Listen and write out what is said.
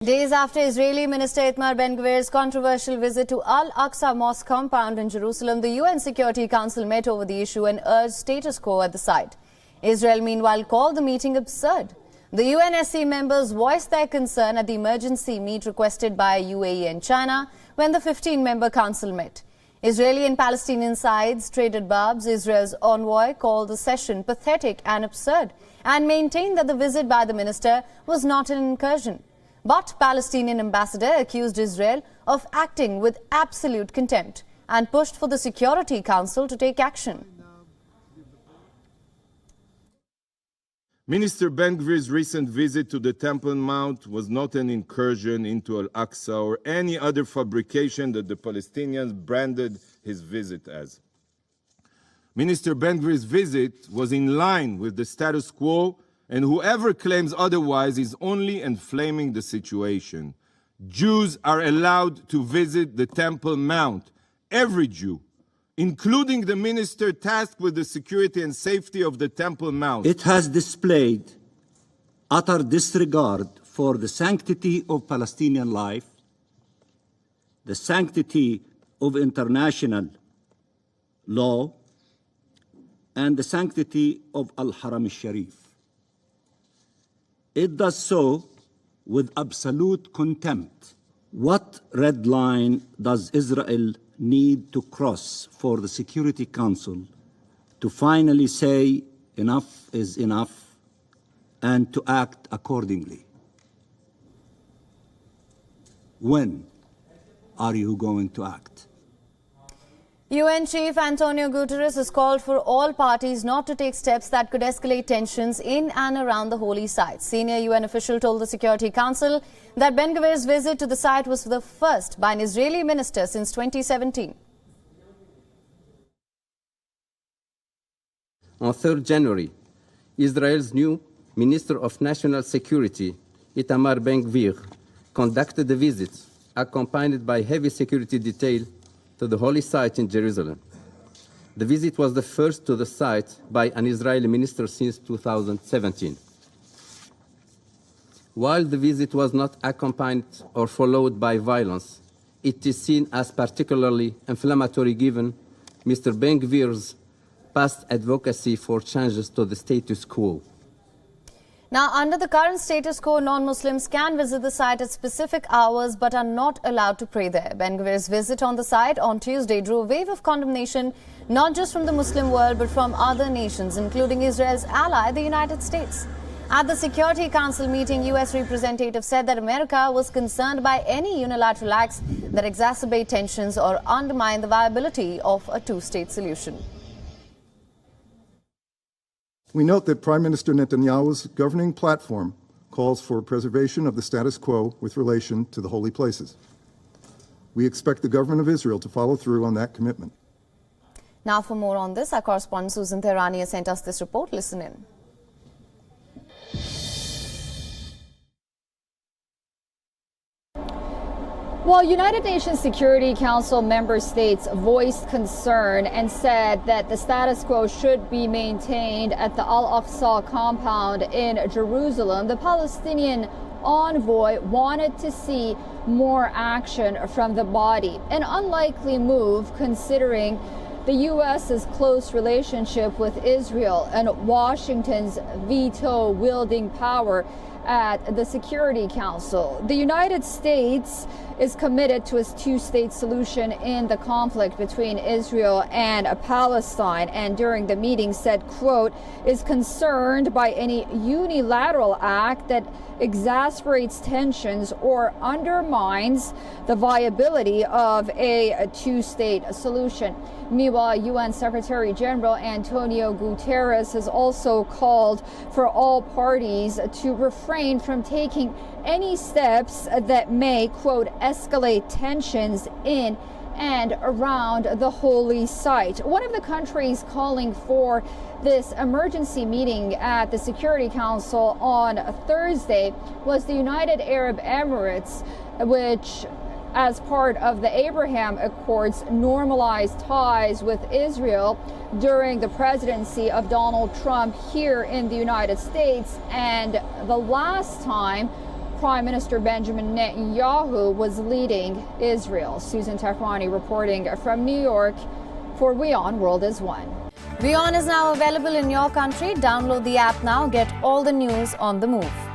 Days after Israeli Minister Itamar Ben-Gvir's controversial visit to Al-Aqsa mosque compound in Jerusalem, the UN Security Council met over the issue and urged status quo at the site. Israel, meanwhile, called the meeting absurd. The UNSC members voiced their concern at the emergency meet requested by UAE and China when the 15-member council met. Israeli and Palestinian sides traded barbs. Israel's envoy called the session pathetic and absurd and maintained that the visit by the minister was not an incursion. But Palestinian ambassador accused Israel of acting with absolute contempt and pushed for the Security Council to take action. Minister Ben-Gvir's recent visit to the Temple Mount was not an incursion into Al-Aqsa or any other fabrication that the Palestinians branded his visit as. Minister Ben-Gvir's visit was in line with the status quo, and whoever claims otherwise is only inflaming the situation. Jews are allowed to visit the Temple Mount, every Jew, including the minister tasked with the security and safety of the Temple Mount. It has displayed utter disregard for the sanctity of Palestinian life, the sanctity of international law, and the sanctity of Al-Haram al-Sharif. It does so with absolute contempt. What red line does Israel need to cross for the Security Council to finally say enough is enough and to act accordingly? When are you going to act? UN Chief Antonio Guterres has called for all parties not to take steps that could escalate tensions in and around the holy site. Senior UN official told the Security Council that Ben-Gvir's visit to the site was the first by an Israeli minister since 2017. On 3rd January, Israel's new Minister of National Security, Itamar Ben-Gvir, conducted a visit accompanied by heavy security detail to the holy site in Jerusalem. The visit was the first to the site by an Israeli minister since 2017. While the visit was not accompanied or followed by violence, it is seen as particularly inflammatory given Mr. Ben-Gvir's past advocacy for changes to the status quo. Now, under the current status quo, non-Muslims can visit the site at specific hours but are not allowed to pray there. Ben-Gvir's visit on the site on Tuesday drew a wave of condemnation not just from the Muslim world but from other nations, including Israel's ally, the United States. At the Security Council meeting, U.S. representatives said that America was concerned by any unilateral acts that exacerbate tensions or undermine the viability of a two-state solution. We note that Prime Minister Netanyahu's governing platform calls for preservation of the status quo with relation to the holy places. We expect the government of Israel to follow through on that commitment. Now, for more on this, our correspondent Susan Tehrani has sent us this report. Listen in. Well, United Nations Security Council member states voiced concern and said that the status quo should be maintained at the Al-Aqsa compound in Jerusalem. The Palestinian envoy wanted to see more action from the body, an unlikely move considering the U.S.'s close relationship with Israel and Washington's veto-wielding power at the Security Council. The United States is committed to a two-state solution in the conflict between Israel and Palestine, and during the meeting said, quote, is concerned by any unilateral act that exacerbates tensions or undermines the viability of a two-state solution. Meanwhile, UN Secretary General Antonio Guterres has also called for all parties to refrain from taking any steps that may, quote, escalate tensions in and around the holy site. One of the countries calling for this emergency meeting at the Security Council on Thursday was the United Arab Emirates, which, as part of the Abraham Accords, normalized ties with Israel during the presidency of Donald Trump here in the United States. And the last time Prime Minister Benjamin Netanyahu was leading Israel. Susan Tehrani reporting from New York for WION World is One. WION is now available in your country. Download the app now. Get all the news on the move.